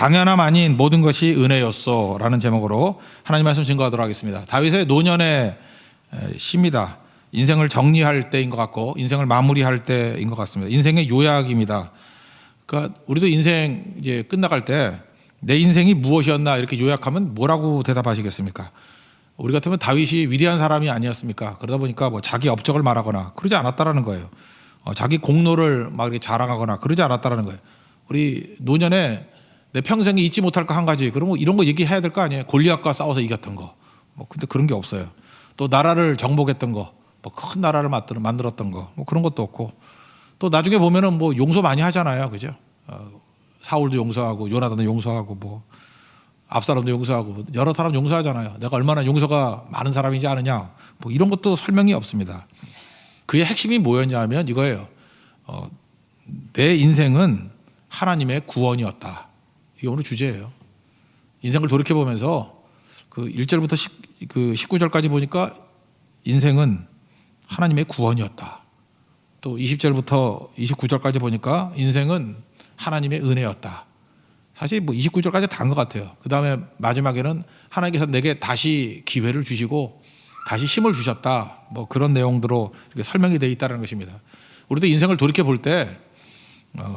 당연함 아닌 모든 것이 은혜였소 라는 제목으로 하나님 말씀 증거하도록 하겠습니다. 다윗의 노년의 시입니다. 인생을 정리할 때인 것 같고 인생을 마무리할 때인 것 같습니다. 인생의 요약입니다. 그러니까 우리도 인생 이제 끝나갈 때 내 인생이 무엇이었나 이렇게 요약하면 뭐라고 대답하시겠습니까? 우리 같으면 다윗이 위대한 사람이 아니었습니까? 그러다 보니까 뭐 자기 업적을 말하거나 그러지 않았다라는 거예요. 자기 공로를 막 이렇게 자랑하거나 그러지 않았다라는 거예요. 우리 노년에 내 평생에 잊지 못할 거 한 가지, 그러면 이런 거 얘기해야 될 거 아니에요? 골리앗과 싸워서 이겼던 거. 뭐 근데 그런 게 없어요. 또 나라를 정복했던 거, 뭐 큰 나라를 만들었던 거, 뭐 그런 것도 없고. 또 나중에 보면은 뭐 용서 많이 하잖아요, 그죠? 사울도 용서하고 요나단도 용서하고 뭐 압살롬도 용서하고 여러 사람 용서하잖아요. 내가 얼마나 용서가 많은 사람이지 않느냐, 뭐 이런 것도 설명이 없습니다. 그의 핵심이 뭐였냐면 이거예요. 내 인생은 하나님의 구원이었다. 이게 오늘 주제예요. 인생을 돌이켜보면서 그 1절부터 19절까지 보니까 인생은 하나님의 구원이었다. 또 20절부터 29절까지 보니까 인생은 하나님의 은혜였다. 사실 뭐 29절까지 다 한 것 같아요. 그 다음에 마지막에는 하나님께서 내게 다시 기회를 주시고 다시 힘을 주셨다. 뭐 그런 내용들로 이렇게 설명이 되어 있다는 것입니다. 우리도 인생을 돌이켜 볼 때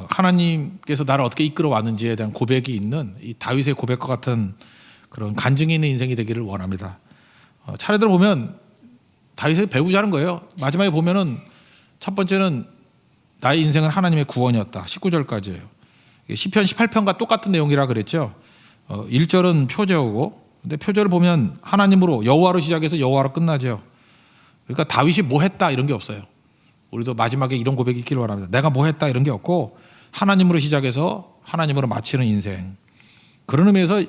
하나님께서 나를 어떻게 이끌어 왔는지에 대한 고백이 있는 이 다윗의 고백과 같은 그런 간증이 있는 인생이 되기를 원합니다. 차례대로 보면 다윗이 배우자 하는 거예요. 마지막에 보면은 첫 번째는 나의 인생은 하나님의 구원이었다. 19절까지예요. 시편 18편과 똑같은 내용이라 그랬죠. 1절은 표제어고, 근데 표제를 보면 하나님으로 여호와로 시작해서 여호와로 끝나죠. 그러니까 다윗이 뭐 했다 이런 게 없어요. 우리도 마지막에 이런 고백이 있기를 원합니다. 내가 뭐 했다 이런 게 없고 하나님으로 시작해서 하나님으로 마치는 인생. 그런 의미에서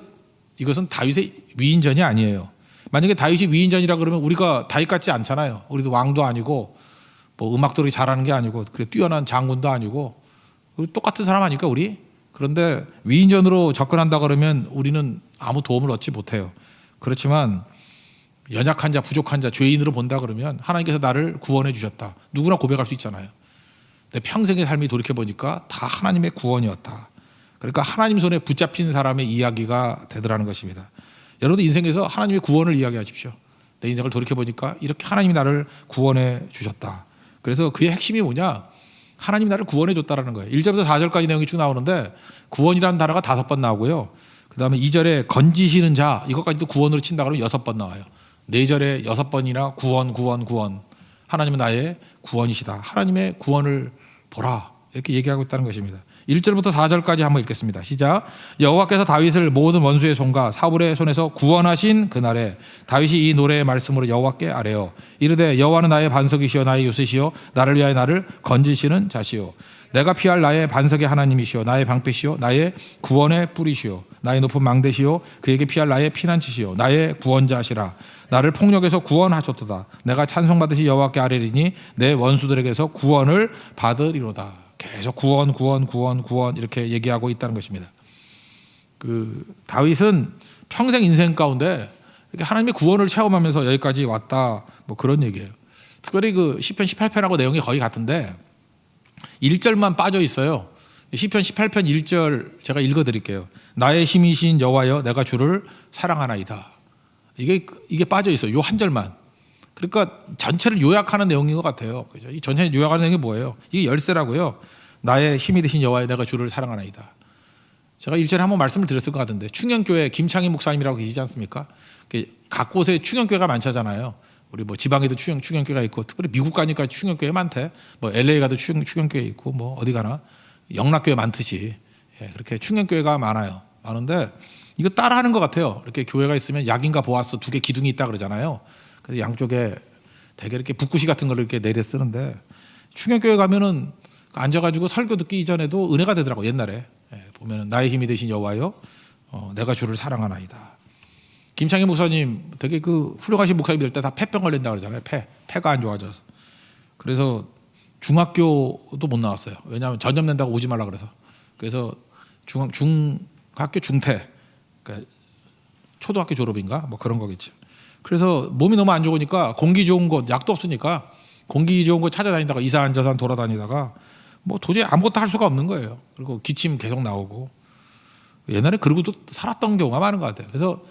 이것은 다윗의 위인전이 아니에요. 만약에 다윗이 위인전이라 그러면 우리가 다윗 같지 않잖아요. 우리도 왕도 아니고 뭐 음악도 잘하는 게 아니고 뛰어난 장군도 아니고 똑같은 사람 아닐까 우리? 그런데 위인전으로 접근한다 그러면 우리는 아무 도움을 얻지 못해요. 그렇지만 연약한 자, 부족한 자, 죄인으로 본다 그러면 하나님께서 나를 구원해 주셨다. 누구나 고백할 수 있잖아요. 내 평생의 삶이 돌이켜보니까 다 하나님의 구원이었다. 그러니까 하나님 손에 붙잡힌 사람의 이야기가 되더라는 것입니다. 여러분도 인생에서 하나님의 구원을 이야기하십시오. 내 인생을 돌이켜보니까 이렇게 하나님이 나를 구원해 주셨다. 그래서 그의 핵심이 뭐냐? 하나님이 나를 구원해 줬다는 거예요. 1절부터 4절까지 내용이 쭉 나오는데 구원이라는 단어가 5번 나오고요. 그 다음에 2절에 건지시는 자, 이것까지도 구원으로 친다 그러면 6번 나와요. 4절에 6번이나 구원. 하나님은 나의 구원이시다. 하나님의 구원을 보라. 이렇게 얘기하고 있다는 것입니다. 1절부터 4절까지 한번 읽겠습니다. 시작. 여호와께서 다윗을 모든 원수의 손과 사울의 손에서 구원하신 그날에 다윗이 이 노래의 말씀으로 여호와께 아뢰어 이르되 여호와는 나의 반석이시여 나의 요새시여 나를 위하여 나를 건지시는 자시요 내가 피할 나의 반석의 하나님이시여 나의 방패시여 나의 구원의 뿌리시여 나의 높은 망대시여 그에게 피할 나의 피난처시여 나의 구원자시라 나를 폭력에서 구원하셨도다 내가 찬송받으시 여호와께 아뢰리니 내 원수들에게서 구원을 받으리로다. 계속 구원 이렇게 얘기하고 있다는 것입니다. 다윗은 평생 인생 가운데 이렇게 하나님의 구원을 체험하면서 여기까지 왔다. 뭐 그런 얘기예요. 특별히 시편 18편하고 내용이 거의 같은데 1절만 빠져 있어요. 시편 18편 1절 제가 읽어드릴게요. 나의 힘이신 여호와여 내가 주를 사랑하나이다. 이게 빠져 있어요. 요 한 절만. 그러니까 전체를 요약하는 내용인 것 같아요. 그죠? 이 전체를 요약하는 내용이 뭐예요? 이게 열쇠라고요. 나의 힘이 되신 여호와여 내가 주를 사랑하나이다. 제가 일전에 한번 말씀을 드렸을 것 같은데 충영교회 김창희 목사님이라고 계시지 않습니까? 각 곳에 충영교회가 많잖아요. 우리 뭐 지방에도 충영교회가 있고 특별히 미국 가니까 충영교회 많대. 뭐 LA 가도 충영교회 있고 뭐 어디 가나 영락교회 많듯이 그렇게 충영교회가 많은데 이거 따라하는 것 같아요. 이렇게 교회가 있으면 약인과 보아스 2개 기둥이 있다 그러잖아요. 그래서 양쪽에 되게 이렇게 붓구시 같은 걸 이렇게 내려 쓰는데 충영교회 가면은 앉아가지고 설교 듣기 이전에도 은혜가 되더라고. 옛날에 보면은 나의 힘이 되신 여호와여 내가 주를 사랑하나이다. 김창희 목사님 되게 훌륭하신 목사님 될 때 다 폐병 걸린다 그러잖아요. 폐가 안 좋아져서. 그래서 중학교도 못 나왔어요. 왜냐하면 전염 낸다고 오지 말라 그래서 중학교 중퇴 그러니까 초등학교 졸업인가 뭐 그런 거겠죠. 그래서 몸이 너무 안 좋으니까 공기 좋은 곳 약도 없으니까 공기 좋은 곳 찾아다니다가 이산저산 돌아다니다가 뭐 도저히 아무것도 할 수가 없는 거예요. 그리고 기침 계속 나오고 옛날에 그러고도 살았던 경우가 많은 것 같아요. 그래서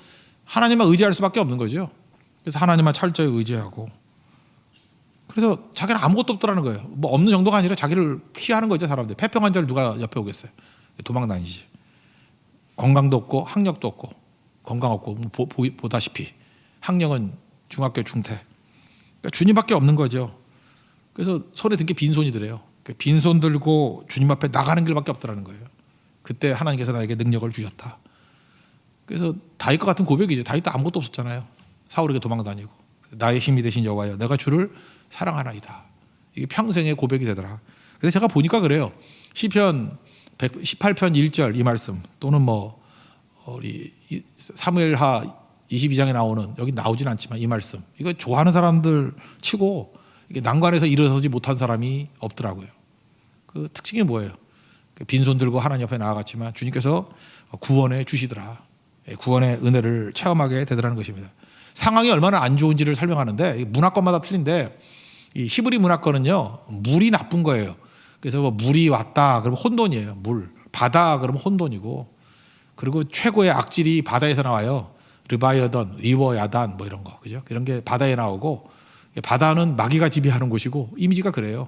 하나님만 의지할 수밖에 없는 거죠. 그래서 하나님만 철저히 의지하고, 그래서 자기는 아무것도 없더라는 거예요. 뭐 없는 정도가 아니라 자기를 피하는 거죠. 사람들. 폐병 환자를 누가 옆에 오겠어요. 도망 다니지. 건강도 없고 학력도 없고, 건강 없고 보다시피 학력은 중학교 중퇴. 그러니까 주님밖에 없는 거죠. 그래서 손에 든 게 빈손이더래요. 빈손 들고 주님 앞에 나가는 길밖에 없더라는 거예요. 그때 하나님께서 나에게 능력을 주셨다. 그래서 다윗과 같은 고백이죠. 다윗도 아무것도 없었잖아요. 사울에게 도망 다니고, 나의 힘이 되신 여호와여 내가 주를 사랑하나이다. 이게 평생의 고백이 되더라. 그래서 제가 보니까 그래요. 시편 18편 1절 이 말씀, 또는 뭐 우리 사무엘하 22장에 나오는, 여기 나오진 않지만 이 말씀, 이거 좋아하는 사람들 치고 이게 난관에서 일어서지 못한 사람이 없더라고요. 그 특징이 뭐예요? 빈손 들고 하나님 옆에 나아갔지만 주님께서 구원해 주시더라. 구원의 은혜를 체험하게 되더라는 것입니다. 상황이 얼마나 안 좋은지를 설명하는데, 문화권마다 틀린데 이 히브리 문화권은요, 물이 나쁜 거예요. 그래서 뭐 물이 왔다 그러면 혼돈이에요. 물. 바다 그러면 혼돈이고, 그리고 최고의 악질이 바다에서 나와요. 르바이어던, 리워 야단 뭐 이런 거, 그죠? 이런 게 바다에 나오고, 바다는 마귀가 지배하는 곳이고, 이미지가 그래요.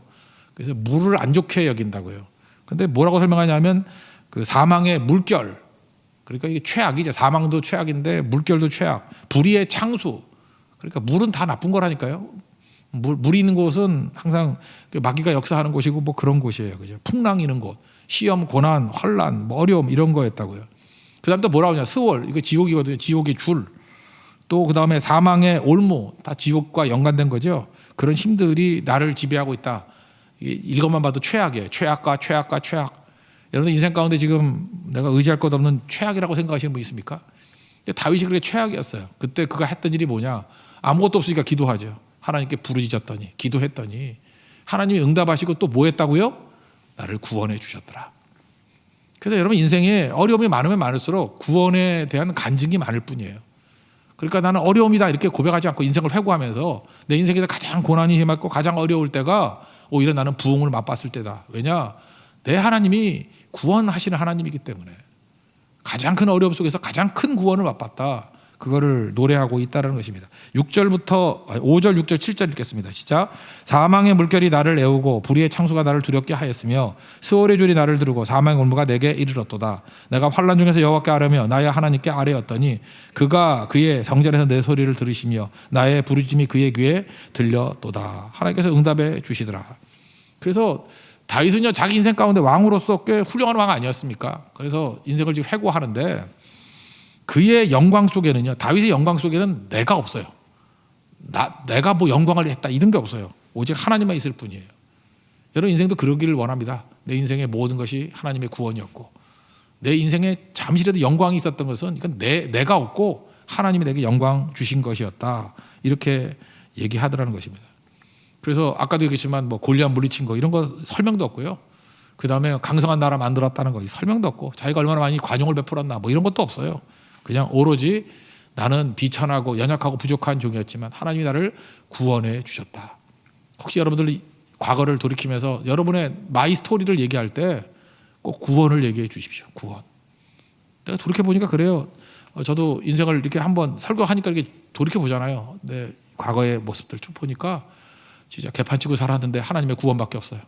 그래서 물을 안 좋게 여긴다고요. 근데 뭐라고 설명하냐면 그 사망의 물결, 그러니까 이게 최악이죠. 사망도 최악인데 물결도 최악. 불의의 창수. 그러니까 물은 다 나쁜 거라니까요. 물이 있는 곳은 항상 마귀가 역사하는 곳이고 뭐 그런 곳이에요. 그죠? 풍랑이 있는 곳, 시험, 고난, 환란, 뭐 어려움 이런 거였다고요. 그다음 또 뭐라고 하냐? 스월, 이거 지옥이거든요. 지옥의 줄. 또 그다음에 사망의 올무, 다 지옥과 연관된 거죠. 그런 힘들이 나를 지배하고 있다. 이것만 봐도 최악이에요. 최악과 최악과 최악. 여러분 인생 가운데 지금 내가 의지할 것 없는 최악이라고 생각하시는 분 있습니까? 다윗이 그렇게 최악이었어요. 그때 그가 했던 일이 뭐냐? 아무것도 없으니까 기도하죠. 하나님께 부르짖었더니, 기도했더니 하나님이 응답하시고 또 뭐 했다고요? 나를 구원해 주셨더라. 그래서 여러분 인생에 어려움이 많으면 많을수록 구원에 대한 간증이 많을 뿐이에요. 그러니까 나는 어려움이다 이렇게 고백하지 않고 인생을 회고하면서 내 인생에서 가장 고난이 심했고 가장 어려울 때가 오히려 나는 부흥을 맛봤을 때다. 왜냐? 내 하나님이 구원하시는 하나님이기 때문에 가장 큰 어려움 속에서 가장 큰 구원을 맛봤다. 그거를 노래하고 있다는 것입니다. 6절, 6절, 7절 읽겠습니다. 시작. 사망의 물결이 나를 애우고 불의의 창수가 나를 두렵게 하였으며 스월의 줄이 나를 두르고 사망의 올무가 내게 이르렀도다. 내가 환난 중에서 여호와께 아뢰며 나의 하나님께 아뢰었더니 그가 그의 성전에서 내 소리를 들으시며 나의 부르짖음이 그의 귀에 들렸도다. 하나님께서 응답해 주시더라. 그래서 다윗은요, 자기 인생 가운데 왕으로서 꽤 훌륭한 왕 아니었습니까? 그래서 인생을 지금 회고하는데 그의 영광 속에는요, 다윗의 영광 속에는 내가 없어요. 내가 뭐 영광을 했다 이런 게 없어요. 오직 하나님만 있을 뿐이에요. 여러분 인생도 그러기를 원합니다. 내 인생의 모든 것이 하나님의 구원이었고, 내 인생에 잠시라도 영광이 있었던 것은 이건 내가 없고 하나님이 내게 영광 주신 것이었다. 이렇게 얘기하더라는 것입니다. 그래서 아까도 얘기했지만 뭐 골리앗 물리친 거 이런 거 설명도 없고요. 그 다음에 강성한 나라 만들었다는 거 설명도 없고, 자기가 얼마나 많이 관용을 베풀었나 뭐 이런 것도 없어요. 그냥 오로지 나는 비천하고 연약하고 부족한 종이었지만 하나님이 나를 구원해 주셨다. 혹시 여러분들 과거를 돌이키면서 여러분의 마이 스토리를 얘기할 때 꼭 구원을 얘기해 주십시오. 구원. 내가 돌이켜 보니까 그래요. 저도 인생을 이렇게 한번 설교하니까 이렇게 돌이켜 보잖아요. 내 과거의 모습들 쭉 보니까 진짜 개판치고 살았는데 하나님의 구원밖에 없어요.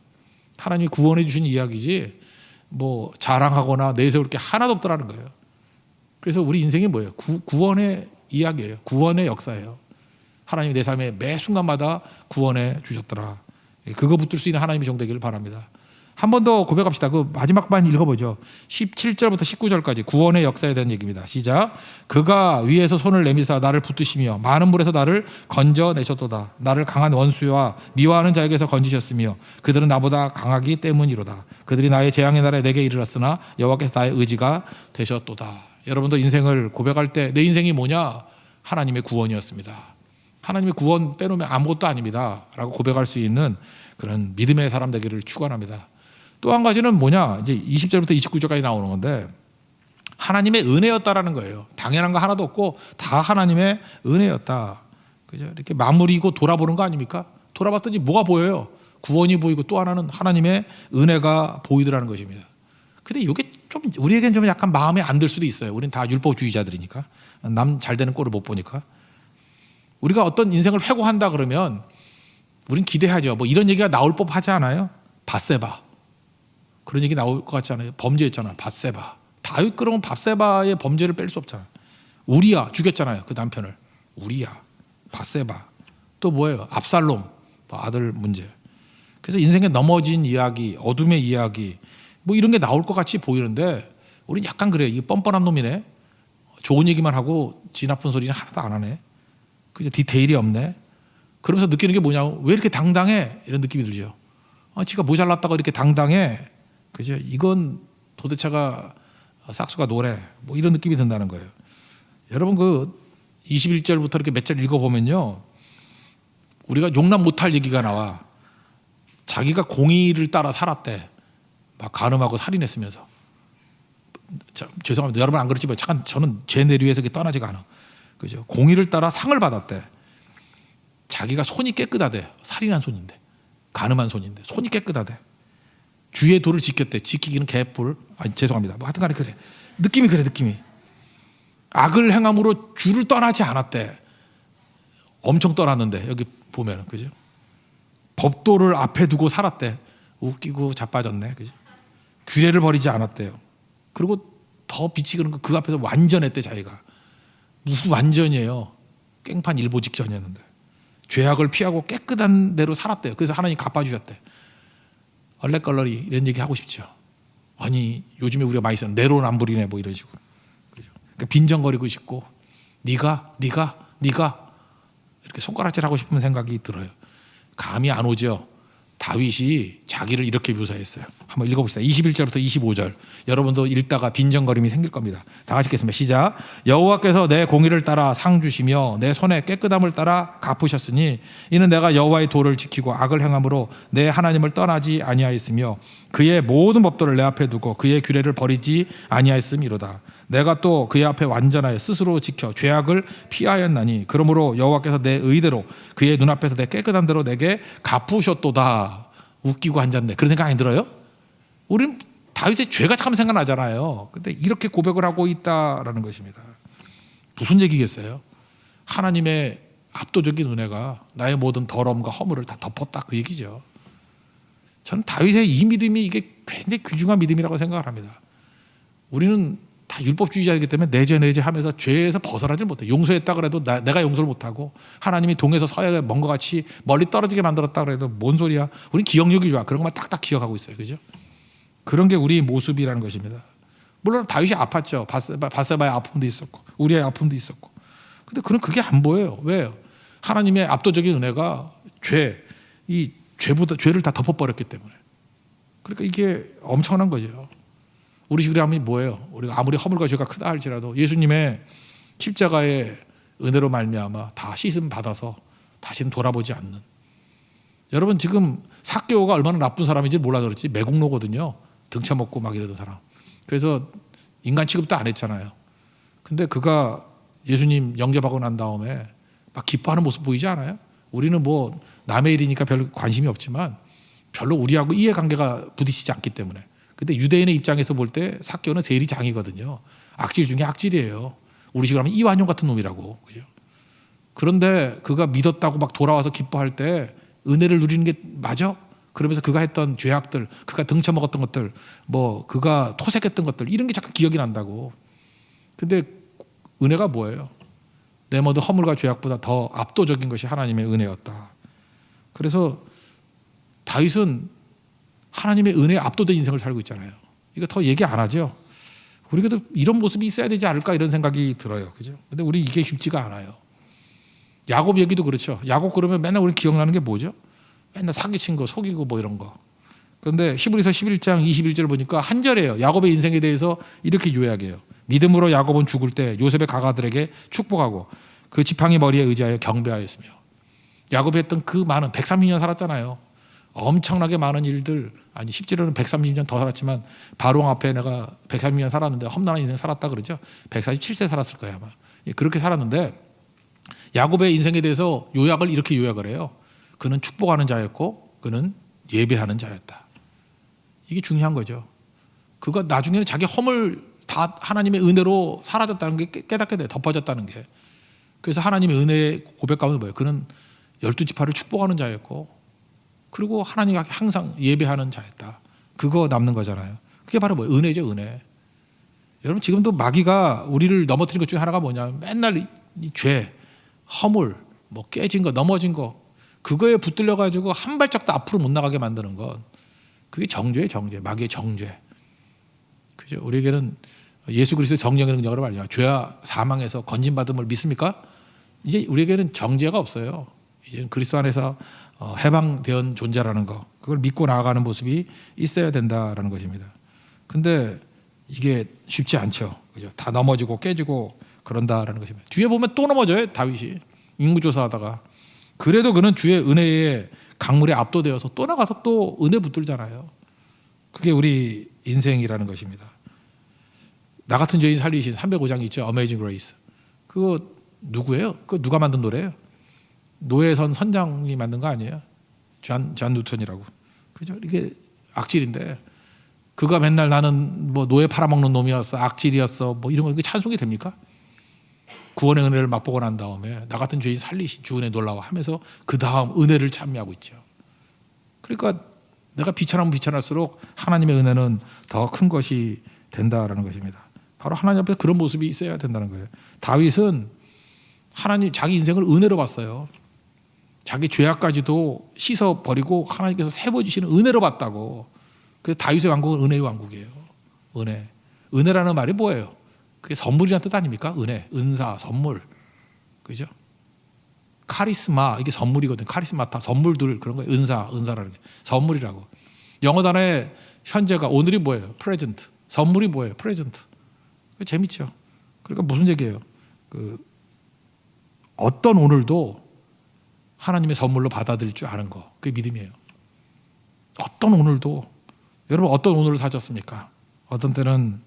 하나님이 구원해 주신 이야기지 뭐 자랑하거나 내세울 게 하나도 없더라는 거예요. 그래서 우리 인생이 뭐예요? 구원의 이야기예요. 구원의 역사예요. 하나님이 내 삶의 매 순간마다 구원해 주셨더라. 그거 붙들 수 있는 하나님의 종되기를 바랍니다. 한 번 더 고백합시다. 그 마지막 반 읽어보죠. 17절부터 19절까지 구원의 역사에 대한 얘기입니다. 시작. 그가 위에서 손을 내미사 나를 붙드시며 많은 물에서 나를 건져내셨도다. 나를 강한 원수와 미워하는 자에게서 건지셨으며 그들은 나보다 강하기 때문이로다. 그들이 나의 재앙의 날에 내게 이르렀으나 여호와께서 나의 의지가 되셨도다. 여러분도 인생을 고백할 때 내 인생이 뭐냐? 하나님의 구원이었습니다. 하나님의 구원 빼놓으면 아무것도 아닙니다 라고 고백할 수 있는 그런 믿음의 사람 되기를 축원합니다. 또 한 가지는 뭐냐? 이제 20절부터 29절까지 나오는 건데 하나님의 은혜였다라는 거예요. 당연한 거 하나도 없고 다 하나님의 은혜였다. 그죠? 이렇게 마무리고 돌아보는 거 아닙니까? 돌아봤더니 뭐가 보여요? 구원이 보이고 또 하나는 하나님의 은혜가 보이더라는 것입니다. 근데 이게 좀 우리에겐 좀 약간 마음에 안 들 수도 있어요. 우리는 다 율법주의자들이니까. 남 잘 되는 꼴을 못 보니까. 우리가 어떤 인생을 회고한다 그러면 우린 기대하죠. 뭐 이런 얘기가 나올 법하지 않아요? 밧세바. 그런 얘기 나올 것 같지 않아요? 범죄했잖아. 밧세바. 다윗 그러면 밧세바의 범죄를 뺄 수 없잖아요. 우리야 죽였잖아요. 그 남편을. 우리야. 밧세바. 또 뭐예요? 압살롬. 아들 문제. 그래서 인생에 넘어진 이야기, 어둠의 이야기 뭐 이런 게 나올 것 같이 보이는데 우린 약간 그래요. 이 뻔뻔한 놈이네. 좋은 얘기만 하고 지 나쁜 소리는 하나도 안 하네. 그죠? 디테일이 없네. 그러면서 느끼는 게 뭐냐고, 왜 이렇게 당당해? 이런 느낌이 들죠. 지가 모자랐다고 이렇게 당당해. 그죠? 이건 도대체가 싹수가 노래. 뭐 이런 느낌이 든다는 거예요. 여러분 그 21절부터 이렇게 몇 절 읽어보면요. 우리가 용납 못할 얘기가 나와. 자기가 공의를 따라 살았대. 막 간음하고 살인했으면서. 죄송합니다. 여러분 안 그렇지만 잠깐 저는 죄 내류에서 떠나지가 않아. 그죠? 공의를 따라 상을 받았대. 자기가 손이 깨끗하대. 살인한 손인데, 간음한 손인데 손이 깨끗하대. 주의 도를 지켰대. 지키기는 개뿔. 죄송합니다. 뭐 하여튼간에 그래. 느낌이 그래. 느낌이. 악을 행함으로 주를 떠나지 않았대. 엄청 떠났는데 여기 보면은 그죠? 법도를 앞에 두고 살았대. 웃기고 자빠졌네. 그죠? 규례를 버리지 않았대요. 그리고 더 비치는 거 그 앞에서 완전했대 자기가. 무슨 완전이에요. 깽판 일보 직전이었는데. 죄악을 피하고 깨끗한 대로 살았대요. 그래서 하나님 갚아주셨대. 얼레걸러리 이런 얘기 하고 싶죠. 아니 요즘에 우리가 많이 쓰는 내로남불이네 뭐 이런 식으로. 그죠? 그러니까 빈정거리고 싶고 네가 이렇게 손가락질하고 싶은 생각이 들어요. 감이 안 오죠. 다윗이 자기를 이렇게 묘사했어요. 한번 읽어봅시다. 21절부터 25절. 여러분도 읽다가 빈정거림이 생길 겁니다. 다 같이 읽겠습니다. 시작. 여호와께서 내 공의를 따라 상 주시며 내 손의 깨끗함을 따라 갚으셨으니 이는 내가 여호와의 도를 지키고 악을 행함으로 내 하나님을 떠나지 아니하였으며 그의 모든 법도를 내 앞에 두고 그의 규례를 버리지 아니하였음이로다. 내가 또 그의 앞에 완전하여 스스로 지켜 죄악을 피하였나니 그러므로 여호와께서 내 의대로 그의 눈앞에서 내 깨끗한 대로 내게 갚으셨도다. 웃기고 앉았네. 그런 생각 안 들어요? 우리는 다윗의 죄가 참 생각나잖아요. 근데 이렇게 고백을 하고 있다라는 것입니다. 무슨 얘기겠어요? 하나님의 압도적인 은혜가 나의 모든 더러움과 허물을 다 덮었다 그 얘기죠. 저는 다윗의 이 믿음이 이게 굉장히 귀중한 믿음이라고 생각을 합니다. 우리는 다 율법주의자이기 때문에 내재 하면서 죄에서 벗어나지 못해. 용서했다 그래도 내가 용서를 못하고 하나님이 동에서 서야 먼 것 같이 멀리 떨어지게 만들었다 그래도 뭔 소리야. 우린 기억력이 좋아. 그런 것만 딱딱 기억하고 있어요. 그죠? 그런 게 우리 모습이라는 것입니다. 물론 다윗이 아팠죠. 밧세바의 아픔도 있었고 우리의 아픔도 있었고. 근데 그게 안 보여요. 왜요? 하나님의 압도적인 은혜가 죄를 다 덮어버렸기 때문에. 그러니까 이게 엄청난 거죠. 우리 시그람이 뭐예요? 우리가 아무리 허물과 죄가 크다 할지라도 예수님의 십자가의 은혜로 말미암아 다 씻음 받아서 다시는 돌아보지 않는. 여러분 지금 삭개오가 얼마나 나쁜 사람인지 몰라 그렇지 매국노거든요. 등쳐먹고 막 이러던 사람. 그래서 인간 취급도 안 했잖아요. 근데 그가 예수님 영접하고 난 다음에 막 기뻐하는 모습 보이지 않아요? 우리는 뭐 남의 일이니까 별 관심이 없지만 별로 우리하고 이해관계가 부딪히지 않기 때문에. 근데 유대인의 입장에서 볼 때 삭개오는 세리장이거든요. 악질 중에 악질이에요. 우리 식으로 하면 이완용 같은 놈이라고. 그죠? 그런데 그가 믿었다고 막 돌아와서 기뻐할 때 은혜를 누리는 게 맞아? 그러면서 그가 했던 죄악들, 그가 등쳐먹었던 것들, 뭐 그가 토색했던 것들 이런 게 자꾸 기억이 난다고. 근데 은혜가 뭐예요? 내 모든 허물과 죄악보다 더 압도적인 것이 하나님의 은혜였다. 그래서 다윗은 하나님의 은혜에 압도된 인생을 살고 있잖아요. 이거 더 얘기 안 하죠. 우리가 이런 모습이 있어야 되지 않을까 이런 생각이 들어요. 그죠? 근데 우리 이게 쉽지가 않아요. 야곱 얘기도 그렇죠. 야곱 그러면 맨날 우리 기억나는 게 뭐죠? 맨날 사기친 거, 속이고 뭐 이런 거. 그런데 히브리서 11장 21절 보니까 한 절이에요. 야곱의 인생에 대해서 이렇게 요약해요. 믿음으로 야곱은 죽을 때 요셉의 가가들에게 축복하고 그 지팡이 머리에 의지하여 경배하였으며. 야곱이 했던 그 많은 130년 살았잖아요. 엄청나게 많은 일들, 아니 실제로는 130년 더 살았지만 바로왕 앞에 내가 130년 살았는데 험난한 인생 살았다 그러죠. 147세 살았을 거예요 아마. 그렇게 살았는데 야곱의 인생에 대해서 요약을 이렇게 요약을 해요. 그는 축복하는 자였고 그는 예배하는 자였다. 이게 중요한 거죠. 그거 나중에는 자기 허물 다 하나님의 은혜로 사라졌다는 게 깨닫게 돼요. 덮어졌다는 게. 그래서 하나님의 은혜의 고백감은 뭐예요? 그는 12지파를 축복하는 자였고, 그리고 하나님이 항상 예배하는 자였다. 그거 남는 거잖아요. 그게 바로 뭐예요? 은혜죠, 은혜. 여러분, 지금도 마귀가 우리를 넘어뜨린 것 중에 하나가 뭐냐면 맨날 이 죄, 허물, 뭐 깨진 거, 넘어진 거, 그거에 붙들려 가지고 한 발짝도 앞으로 못 나가게 만드는 건, 그게 정죄예요, 정죄. 마귀의 정죄. 그죠? 우리에게는 예수 그리스도의 정령의 능력으로 말이야. 죄와 사망에서 건진받음을 믿습니까? 이제 우리에게는 정죄가 없어요. 이제 그리스도 안에서 해방된 존재라는 거, 그걸 믿고 나아가는 모습이 있어야 된다라는 것입니다. 근데 이게 쉽지 않죠. 그죠? 다 넘어지고 깨지고 그런다라는 것입니다. 뒤에 보면 또 넘어져요, 다윗이. 인구조사하다가. 그래도 그는 주의 은혜의 강물에 압도되어서 또 나가서 또 은혜 붙들잖아요. 그게 우리 인생이라는 것입니다. 나 같은 죄인 살리신 305장 있죠. Amazing Grace. 그거 누구예요? 그거 누가 만든 노래예요? 노회선 선장이 만든 거 아니에요? 존 뉴턴이라고. 그죠? 이게 악질인데, 그가 맨날 나는 뭐 노예 팔아먹는 놈이었어, 악질이었어, 뭐 이런 거, 이게 찬송이 됩니까? 구원의 은혜를 맛보고 난 다음에 나 같은 죄인 살리신 주 은혜 놀라워 하면서 그 다음 은혜를 찬미하고 있죠. 그러니까 내가 비천하면 비천할수록 하나님의 은혜는 더 큰 것이 된다라는 것입니다. 바로 하나님 앞에 그런 모습이 있어야 된다는 거예요. 다윗은 하나님 자기 인생을 은혜로 봤어요. 자기 죄악까지도 씻어버리고 하나님께서 세워주시는 은혜로 봤다고. 그래서 다윗의 왕국은 은혜의 왕국이에요. 은혜. 은혜라는 말이 뭐예요? 그게 선물이라는 뜻 아닙니까? 은혜, 은사, 선물. 그죠? 카리스마, 이게 선물이거든요. 카리스마타, 선물들, 그런 거예요. 은사라는 게. 선물이라고. 영어 단어의 현재가, 오늘이 뭐예요? 프레젠트. 선물이 뭐예요? 프레젠트. 재밌죠? 그러니까 무슨 얘기예요? 어떤 오늘도 하나님의 선물로 받아들일 줄 아는 거. 그게 믿음이에요. 어떤 오늘도, 여러분 어떤 오늘을 사셨습니까? 어떤 때는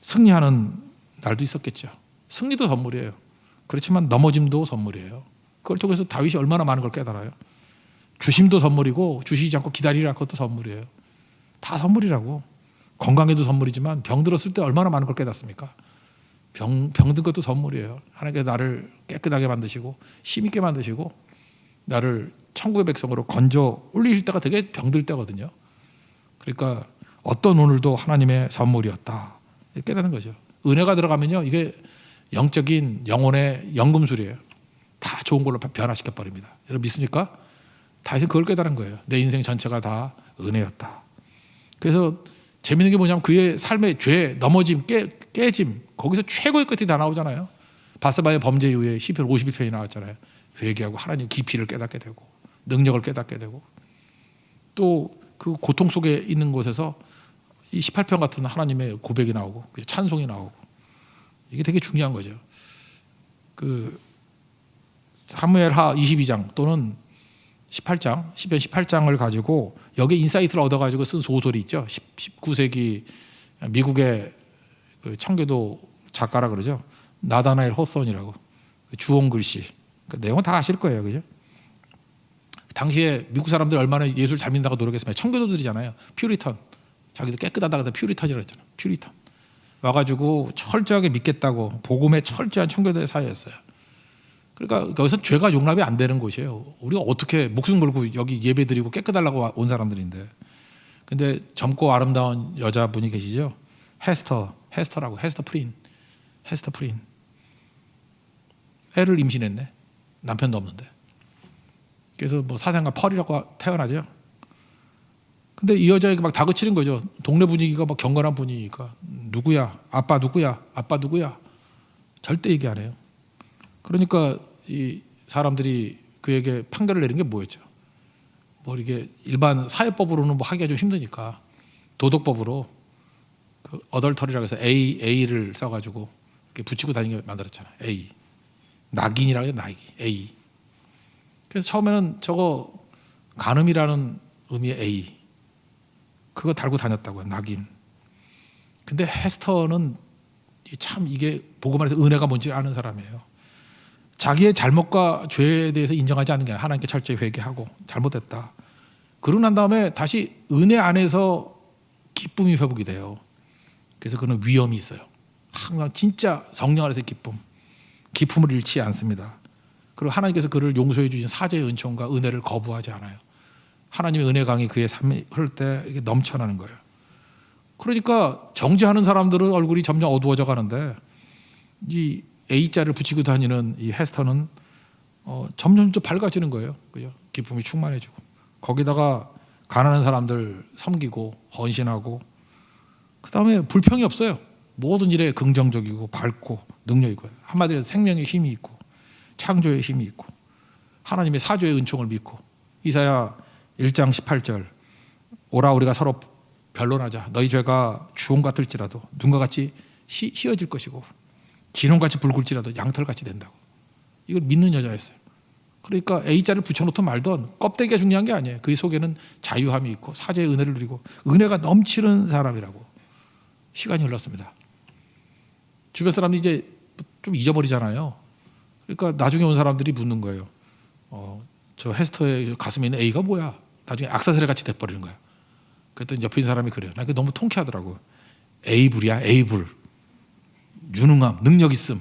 승리하는 날도 있었겠죠. 승리도 선물이에요. 그렇지만 넘어짐도 선물이에요. 그걸 통해서 다윗이 얼마나 많은 걸 깨달아요. 주심도 선물이고 주시지 않고 기다리라, 그것도 선물이에요. 다 선물이라고. 건강에도 선물이지만 병 들었을 때 얼마나 많은 걸 깨닫습니까? 병든 것도 선물이에요. 하나님께서 나를 깨끗하게 만드시고 힘있게 만드시고 나를 천국의 백성으로 건져 올리실 때가 되게 병들 때거든요. 그러니까 어떤 오늘도 하나님의 선물이었다, 깨닫는 거죠. 은혜가 들어가면요, 이게 영적인 영혼의 연금술이에요. 다 좋은 걸로 변화시켜 버립니다. 여러분 믿습니까? 다윗은 그걸 깨달은 거예요. 내 인생 전체가 다 은혜였다. 그래서 재밌는 게 뭐냐면 그의 삶의 죄, 넘어짐, 깨짐, 거기서 최고의 끝이 다 나오잖아요. 바세바의 범죄 이후에 시편 51편이 나왔잖아요. 회개하고 하나님 깊이를 깨닫게 되고 능력을 깨닫게 되고, 또 그 고통 속에 있는 곳에서 이 18편 같은 하나님의 고백이 나오고 찬송이 나오고, 이게 되게 중요한 거죠. 그 사무엘하 22장 또는 18장, 시편 18장을 가지고 여기에 인사이트를 얻어가지고 쓴 소설이 있죠. 19세기 미국의 그 청교도 작가라 그러죠. 나다나엘 호손이라고. 주홍 글씨. 그 내용은 다 아실 거예요, 그죠? 당시에 미국 사람들이 얼마나 예수를 잘 믿는다고 노력했으면, 청교도들이잖아요. 퓨리턴. 자기들 깨끗하다고 해서 퓨리턴이라고 했잖아요. 퓨리턴. 와가지고 철저하게 믿겠다고 복음에 철저한 청교도의 사회였어요. 그러니까 여기서 죄가 용납이 안 되는 곳이에요. 우리가 어떻게 목숨 걸고 여기 예배 드리고 깨끗하려고 온 사람들인데. 근데 젊고 아름다운 여자분이 계시죠. 헤스터라고. 헤스터 프린. 애를 임신했네. 남편도 없는데. 그래서 뭐 사생아 펄이라고 태어나죠. 근데 이 여자에게 막 다그치는 거죠. 동네 분위기가 막 경건한 분위기니까. 누구야? 아빠 누구야? 절대 얘기 안 해요. 그러니까 이 사람들이 그에게 판결을 내린 게 뭐였죠? 뭐 이게 일반 사회법으로는 뭐 하기가 좀 힘드니까 도덕법으로 그 어덜터리라고 해서 A를 써가지고 이렇게 붙이고 다니게 만들었잖아요. A. 낙인이라고 해요. A. 그래서 처음에는 저거 간음이라는 의미의 A. 그거 달고 다녔다고요. 낙인. 근데 헤스터는 참 이게 복음 안에서 은혜가 뭔지 아는 사람이에요. 자기의 잘못과 죄에 대해서 인정하지 않는 게 아니라 하나님께 철저히 회개하고 잘못했다. 그러고 난 다음에 다시 은혜 안에서 기쁨이 회복이 돼요. 그래서 그는 위험이 있어요. 항상 진짜 성령 안에서의 기쁨을 잃지 않습니다. 그리고 하나님께서 그를 용서해 주신 사죄의 은총과 은혜를 거부하지 않아요. 하나님의 은혜 강이 그의 삶에 흐를 때 이게 넘쳐나는 거예요. 그러니까 정죄하는 사람들은 얼굴이 점점 어두워져 가는데 이 A자를 붙이고 다니는 이 헤스터는 점점 더 밝아지는 거예요. 그죠? 기쁨이 충만해지고 거기다가 가난한 사람들 섬기고 헌신하고 그 다음에 불평이 없어요. 모든 일에 긍정적이고 밝고 능력이고 한마디로 해서 생명의 힘이 있고 창조의 힘이 있고 하나님의 사죄의 은총을 믿고 이사야 1장 18절 오라 우리가 서로 변론하자. 너희 죄가 주홍 같을지라도 눈과 같이 희어질 것이고 기름같이 붉을지라도 양털같이 된다고. 이걸 믿는 여자였어요. 그러니까 A자를 붙여놓든 말든 껍데기가 중요한 게 아니에요. 그 속에는 자유함이 있고 사죄의 은혜를 누리고 은혜가 넘치는 사람이라고. 시간이 흘렀습니다. 주변 사람들이 이제 좀 잊어버리잖아요. 그러니까 나중에 온 사람들이 묻는 거예요. 저 헤스터의 가슴에 있는 A가 뭐야? 나중에 악사슬에 같이 돼버리는 거야. 그랬더니 옆에 있는 사람이 그래요. 나 그게 너무 통쾌하더라고. 에이블이야, 에이블. 유능함, 능력 있음.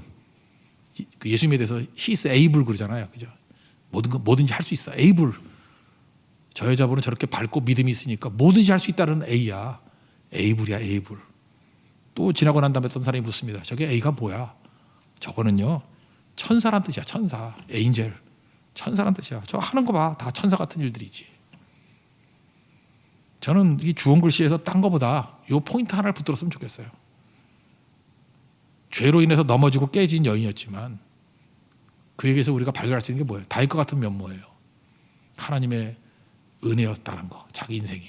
예수님에 대해서 he is able 그러잖아요. 그죠? 뭐든지 할 수 있어. 에이블. 저 여자분은 저렇게 밝고 믿음이 있으니까 뭐든지 할 수 있다는 A야. 에이블이야, 에이블. 또 지나고 난 다음에 어떤 사람이 묻습니다. 저게 A가 뭐야? 저거는요. 천사란 뜻이야. 천사. 에인젤. 천사란 뜻이야. 저 하는 거 봐. 다 천사 같은 일들이지. 저는 이 주홍 글씨에서 딴 거보다 이 포인트 하나를 붙들었으면 좋겠어요. 죄로 인해서 넘어지고 깨진 여인이었지만 그에게서 우리가 발견할 수 있는 게 뭐예요? 다윗과 같은 면모예요. 하나님의 은혜였다는 거. 자기 인생이.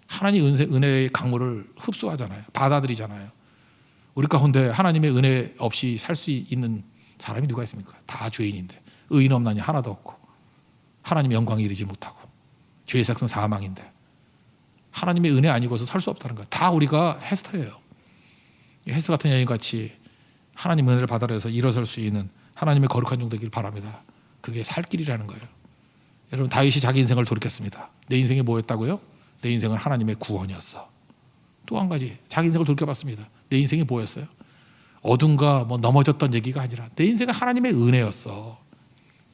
하나님 은혜의 강물을 흡수하잖아요. 받아들이잖아요. 우리 가운데 하나님의 은혜 없이 살 수 있는 사람이 누가 있습니까? 다 죄인인데 의인 없나니 하나도 없고 하나님의 영광에 이르지 못하고 죄의 삭은 사망인데 하나님의 은혜 아니고서 살 수 없다는 거예요. 다 우리가 헤스터예요. 헤스터 같은 여인같이 하나님 은혜를 받아들여서 일어설 수 있는 하나님의 거룩한 종 되길 바랍니다. 그게 살 길이라는 거예요. 여러분 다윗이 자기 인생을 돌이켰습니다. 내 인생이 뭐였다고요? 내 인생은 하나님의 구원이었어. 또 한 가지 자기 인생을 돌이켜봤습니다. 내 인생이 뭐였어요? 어둠과 넘어졌던 얘기가 아니라 내 인생은 하나님의 은혜였어.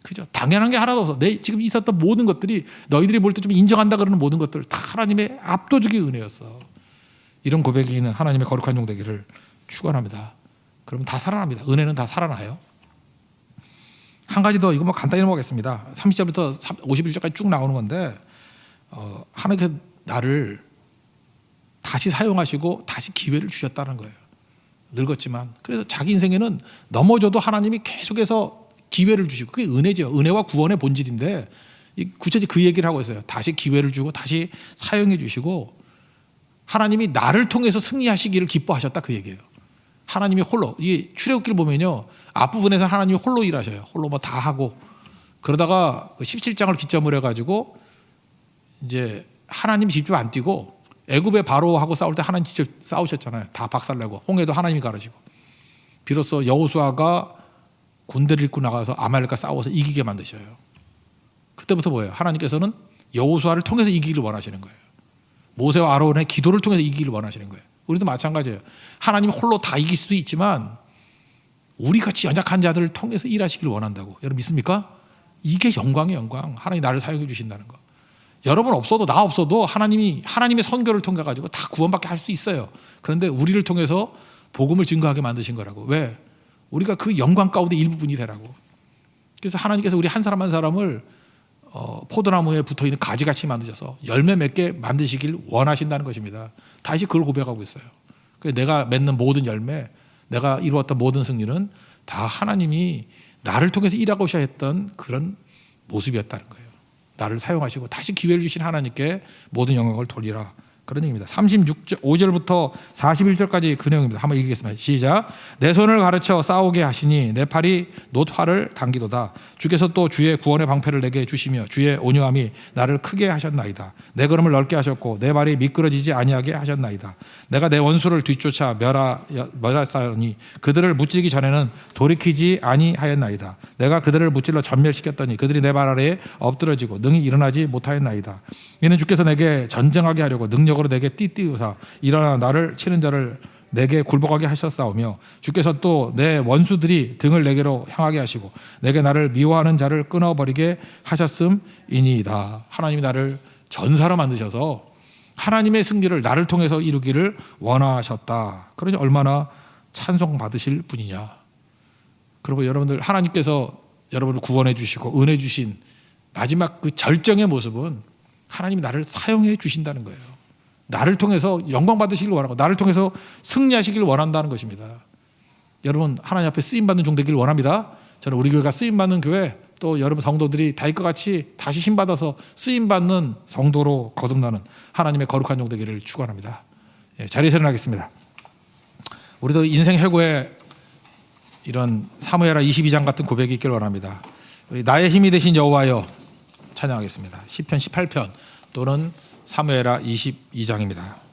그죠? 당연한 게 하나도 없어. 내 지금 있었던 모든 것들이 너희들이 볼 때 좀 인정한다 그러는 모든 것들 다 하나님의 압도적인 은혜였어. 이런 고백이 있는 하나님의 거룩한 종 되기를 축원합니다. 그러면 다 살아납니다. 은혜는 다 살아나요. 한 가지 더 이거 간단히 넘어가겠습니다. 30절부터 51절까지 쭉 나오는 건데 하나님께서 나를 다시 사용하시고 다시 기회를 주셨다는 거예요. 늙었지만 그래서 자기 인생에는 넘어져도 하나님이 계속해서 기회를 주시고 그게 은혜죠. 은혜와 구원의 본질인데 구체적으로 그 얘기를 하고 있어요. 다시 기회를 주고 다시 사용해 주시고 하나님이 나를 통해서 승리하시기를 기뻐하셨다 그 얘기예요. 하나님이 홀로 이 출애굽기를 보면요 앞부분에서 하나님이 홀로 일하셔요. 홀로 다 하고 그러다가 17장을 기점으로 해가지고 이제 하나님이 직접 안 뛰고 애굽의 바로하고 싸울 때 하나님 직접 싸우셨잖아요. 다 박살내고 홍해도 하나님이 가르시고 비로소 여호수아가 군대를 입고 나가서 아말렉과 싸워서 이기게 만드셔요. 그때부터 뭐예요? 하나님께서는 여호수아를 통해서 이기기를 원하시는 거예요. 모세와 아론의 기도를 통해서 이기기를 원하시는 거예요. 우리도 마찬가지예요. 하나님이 홀로 다 이길 수도 있지만 우리같이 연약한 자들을 통해서 일하시기를 원한다고. 여러분 믿습니까? 이게 영광의 영광. 하나님이 나를 사용해 주신다는 거. 여러분 없어도 나 없어도 하나님의 선교를 통해 가지고 다 구원받게 할 수 있어요. 그런데 우리를 통해서 복음을 증거하게 만드신 거라고. 왜? 우리가 그 영광 가운데 일부분이 되라고. 그래서 하나님께서 우리 한 사람 한 사람을 포도나무에 붙어있는 가지같이 만드셔서 열매 맺게 만드시길 원하신다는 것입니다. 다시 그걸 고백하고 있어요. 그래서 내가 맺는 모든 열매, 내가 이루었던 모든 승리는 다 하나님이 나를 통해서 일하고 했던 그런 모습이었다는 거예요. 나를 사용하시고 다시 기회를 주신 하나님께 모든 영광을 돌리라. 그런 얘기입니다. 35절부터 41절까지 그 내용입니다. 한번 읽겠습니다. 시작. 내 손을 가르쳐 싸우게 하시니 내 팔이 놋활을 당기도다. 주께서 또 주의 구원의 방패를 내게 주시며 주의 온유함이 나를 크게 하셨나이다. 내 걸음을 넓게 하셨고 내 발이 미끄러지지 아니하게 하셨나이다. 내가 내 원수를 뒤쫓아 멸하사니 그들을 무찌르기 전에는 돌이키지 아니하였나이다. 내가 그들을 무찔러 전멸시켰더니 그들이 내 발 아래에 엎드러지고 능히 일어나지 못하였나이다. 이는 주께서 내게 전쟁하게 하려고 능력으로 내게 띠띠우사 일어나 나를 치는 자를 내게 굴복하게 하셨사오며 주께서 또 내 원수들이 등을 내게로 향하게 하시고 내게 나를 미워하는 자를 끊어버리게 하셨음이니이다. 하나님이 나를 전사로 만드셔서 하나님의 승리를 나를 통해서 이루기를 원하셨다. 그러니 얼마나 찬송받으실 분이냐. 그리고 여러분들 하나님께서 여러분을 구원해 주시고 은혜 주신 마지막 그 절정의 모습은 하나님이 나를 사용해 주신다는 거예요. 나를 통해서 영광 받으시길 원하고 나를 통해서 승리하시길 원한다는 것입니다. 여러분 하나님 앞에 쓰임받는 종 되기를 원합니다. 저는 우리 교회가 쓰임받는 교회, 또 여러분 성도들이 다윗과 같이 다시 힘받아서 쓰임받는 성도로 거듭나는 하나님의 거룩한 종 되기를 축원합니다. 자리에서 일어나겠습니다. 우리도 인생 회고에 이런 사무엘하 22장 같은 고백이 있기를 원합니다. 우리 나의 힘이 되신 여호와여 찬양하겠습니다. 시편 18편 또는 사무엘하 22장입니다.